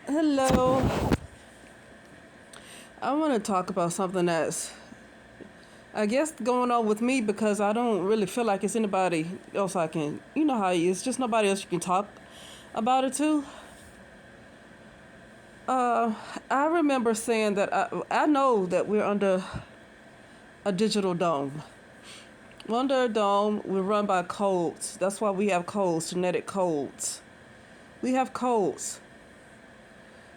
Hello. I want to talk about something that's, I guess, going on with me because I don't really feel like it's anybody else I can, you know how it is, just nobody else you can talk about it to. Uh, I remember saying that I know that we're under a digital dome. We're under a dome, we're run by codes. That's why we have codes, genetic codes. We have codes.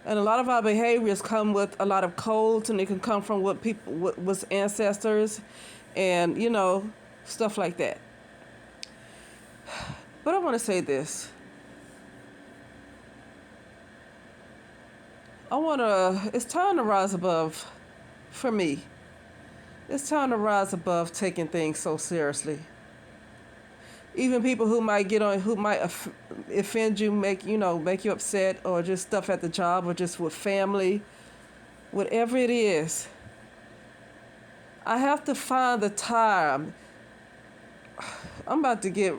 And a lot of our behaviors come with a lot of codes, and it can come from what people, what was ancestors, and stuff like that. But I want to say this. It's time to rise above, for me. It's time to rise above taking things so seriously. Even people who might offend you, make you upset, or just stuff at the job, or just with family, whatever it is. I have to find the time. I'm about to get,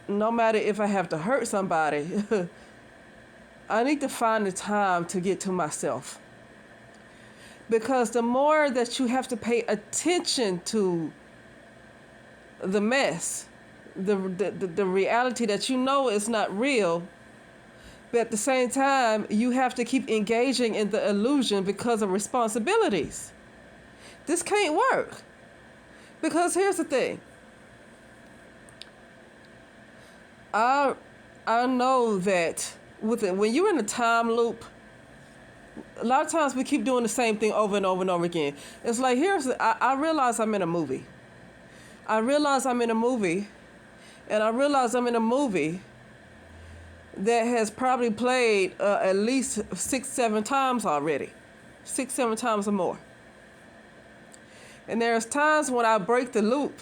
no matter if I have to hurt somebody, I need to find the time to get to myself. Because the more that you have to pay attention to the mess, the reality that you know is not real, but at the same time, you have to keep engaging in the illusion because of responsibilities. This can't work. Because here's the thing. I know that when you're in a time loop, a lot of times we keep doing the same thing over and over and over again. It's like, I realize I'm in a movie. I realize I'm in a movie, and I realize I'm in a movie that has probably played at least 6-7 times already. 6-7 times or more. And there's times when I break the loop.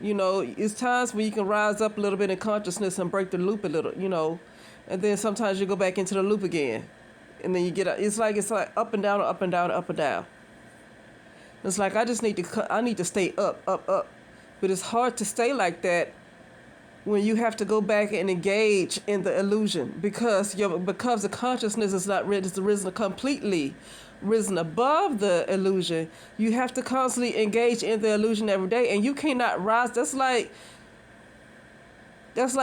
It's times when you can rise up a little bit in consciousness and break the loop a little, and then sometimes you go back into the loop again. And then you get, it's like up and down, up and down, up and down. It's like I need to stay up, up, up. But it's hard to stay like that when you have to go back and engage in the illusion because the consciousness is not risen above the illusion. You have to constantly engage in the illusion every day, and you cannot rise. That's like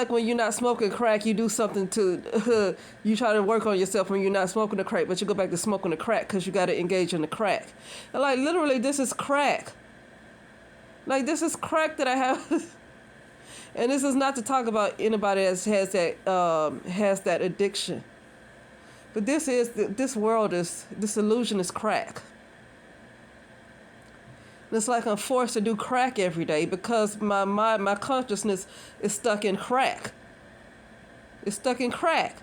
when you're not smoking crack, you do something to, you try to work on yourself when you're not smoking the crack, but you go back to smoking the crack because you got to engage in the crack. And like literally, this is crack. Like this is crack that I have. And this is not to talk about anybody that has that addiction. But this illusion is crack. And it's like I'm forced to do crack every day because my consciousness is stuck in crack. It's stuck in crack.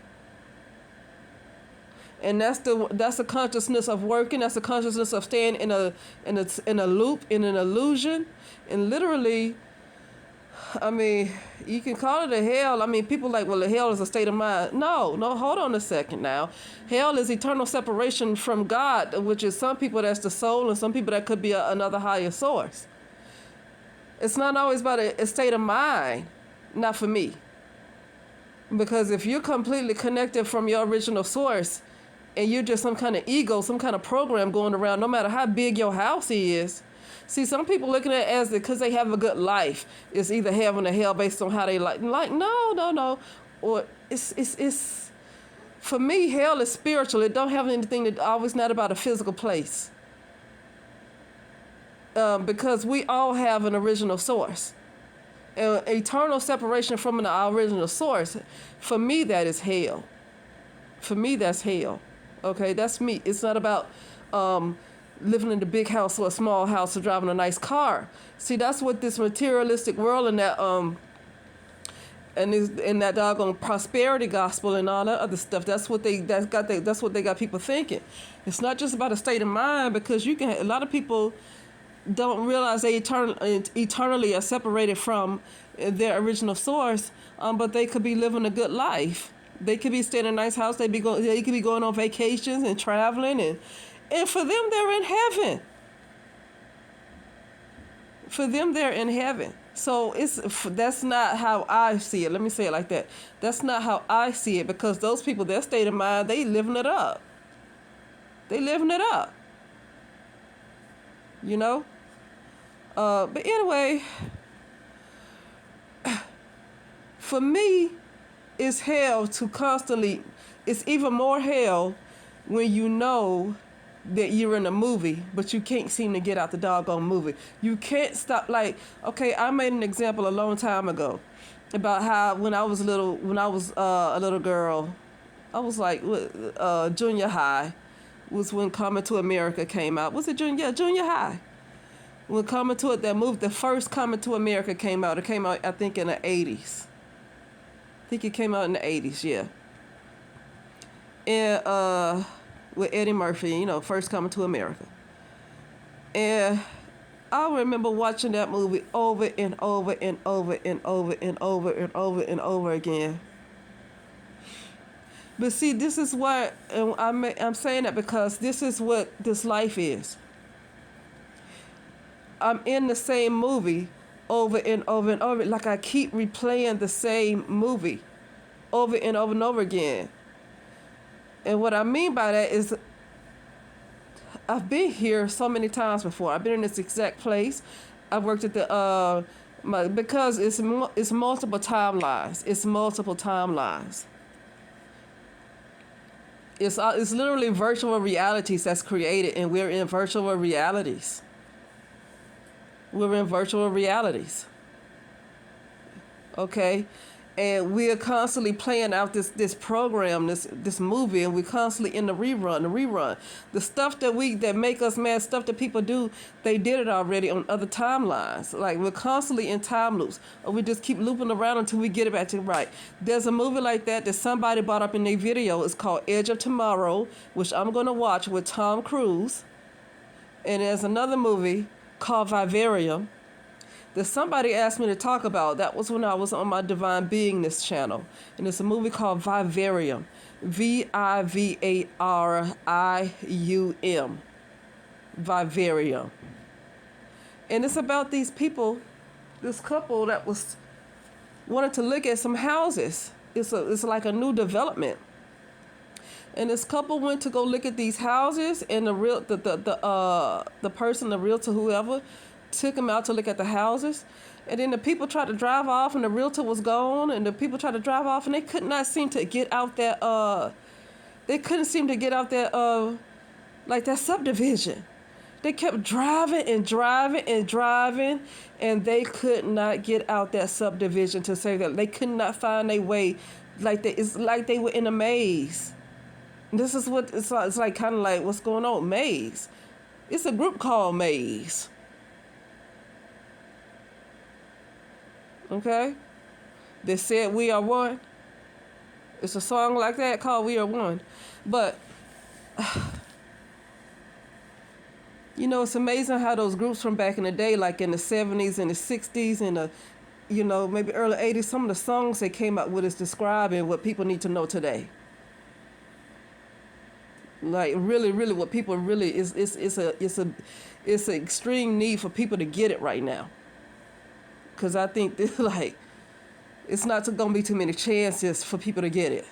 And that's the consciousness of working. That's the consciousness of staying in a loop, in an illusion, and literally. I mean, you can call it a hell. I mean, people like, well, the hell is a state of mind. No, hold on a second now. Hell is eternal separation from God, which is some people that's the soul, and some people that could be another higher source. It's not always about a state of mind, not for me. Because if you're completely connected from your original source, and you're just some kind of ego, some kind of program going around, no matter how big your house is. See, some people looking at it as because they have a good life. It's either heaven or hell based on how they like. No. Or it's for me, hell is spiritual. It don't have anything that always not about a physical place. Because we all have an original source. Eternal separation from our original source. For me, that is hell. For me, that's hell. Okay, that's me. It's not about living in a big house or a small house or driving a nice car. See, that's what this materialistic world and that and in that doggone prosperity gospel and all that other stuff. That's what they got people thinking. It's not just about a state of mind because a lot of people don't realize they eternally are separated from their original source, but they could be living a good life. They could be staying in a nice house. They could be going on vacations and traveling, and for them, they're in heaven. For them, they're in heaven. So that's not how I see it. Let me say it like that. That's not how I see it, because those people, their state of mind, they living it up. They living it up. You know? But anyway, for me, it's hell to constantly, it's even more hell when you know that you're in a movie, but you can't seem to get out the doggone movie. You can't stop. Like, okay, I made an example a long time ago about how when I was a little girl, I was like junior high, was when Coming to America came out. Was it junior? Yeah, junior high. When Coming to It, that movie, the first Coming to America came out. It came out, I think, in the 80s. I think it came out in the 80s, yeah. And with Eddie Murphy, you know, first Coming to America. And I remember watching that movie over and over and over and over and over and over and over again. But see, this is what, and I'm saying that because this is what this life is. I'm in the same movie over and over and over. Like I keep replaying the same movie over and over and over again. And what I mean by that is I've been here so many times before. I've been in this exact place. I've worked at the, because it's multiple timelines. It's multiple timelines. It's literally virtual realities that's created, and we're in virtual realities. We're in virtual realities. Okay? And we are constantly playing out this program, this movie, and we're constantly in the rerun. The stuff that make us mad, stuff that people do, they did it already on other timelines. Like, we're constantly in time loops, or we just keep looping around until we get it back to right. There's a movie like that somebody brought up in their video. It's called Edge of Tomorrow, which I'm going to watch with Tom Cruise. And there's another movie called Vivarium that somebody asked me to talk about. That was when I was on my Divine Beingness channel. And it's a movie called Vivarium. Vivarium. Vivarium. And it's about these people, this couple that wanted to look at some houses. It's like a new development. And this couple went to go look at these houses, and the person, the realtor, whoever, took them out to look at the houses. And then the people tried to drive off, and the realtor was gone, and the people tried to drive off, and they could not seem to get out that like that subdivision. They kept driving and driving and driving, and they could not get out that subdivision to say that. They could not find their way. It's like they were in a maze. This is what it's like, kind of like what's going on, Maze. It's a group called Maze. Okay? They said We Are One. It's a song like that called We Are One. But, you know, it's amazing how those groups from back in the day, like in the 70s and the 60s and the, you know, maybe early 80s, some of the songs they came up with is describing what people need to know today. Like really, really, what people really it's an extreme need for people to get it right now. Cause I think this, like, it's not gonna be too many chances for people to get it.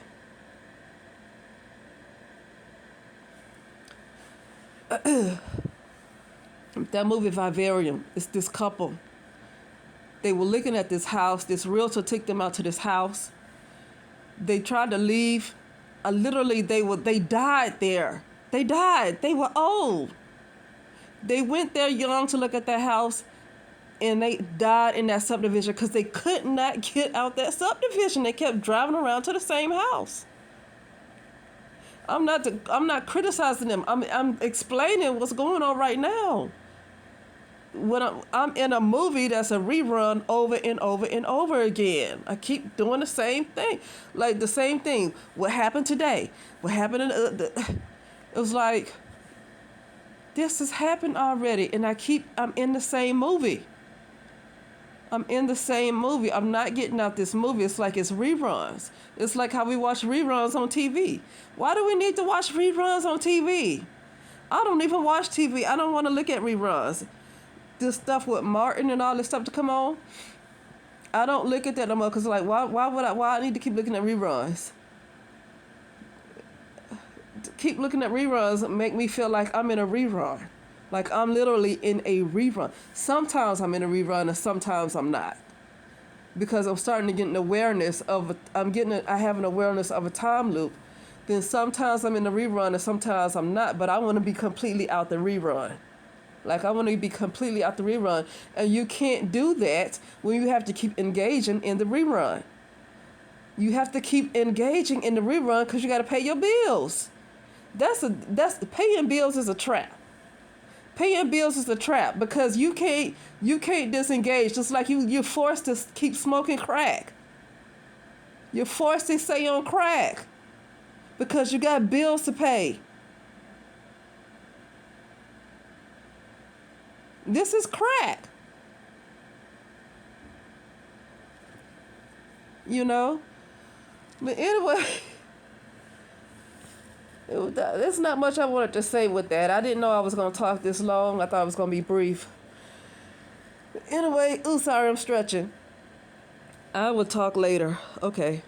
That movie Vivarium, it's this couple. They were looking at this house. This realtor took them out to this house. They tried to leave. Literally, they died there. They died. They were old. They went there young to look at that house, and they died in that subdivision because they could not get out that subdivision. They kept driving around to the same house. I'm not criticizing them. I'm explaining what's going on right now. When I'm in a movie that's a rerun over and over and over again. I keep doing the same thing. Like the same thing. What happened today? What happened in it was like, this has happened already, and I'm in the same movie. I'm in the same movie. I'm not getting out this movie. It's like it's reruns. It's like how we watch reruns on TV. Why do we need to watch reruns on TV? I don't even watch TV. I don't want to look at reruns. this stuff with Martin and all this stuff to come on, I don't look at that no more because like why I need to keep looking at reruns? Keep looking at reruns make me feel like I'm in a rerun. Like I'm literally in a rerun. Sometimes I'm in a rerun and sometimes I'm not. Because I'm starting to get an awareness of I have an awareness of a time loop. Then sometimes I'm in the rerun and sometimes I'm not, but I want to be completely out the rerun. Like I want to be completely out the rerun, and you can't do that when you have to keep engaging in the rerun. You have to keep engaging in the rerun because you got to pay your bills. That's paying bills is a trap. Paying bills is a trap because you can't disengage. Just like you're forced to keep smoking crack. You're forced to stay on crack because you got bills to pay. This is crack. You know? But anyway, there's not much I wanted to say with that. I didn't know I was going to talk this long. I thought it was going to be brief. But anyway, sorry I'm stretching. I will talk later. Okay.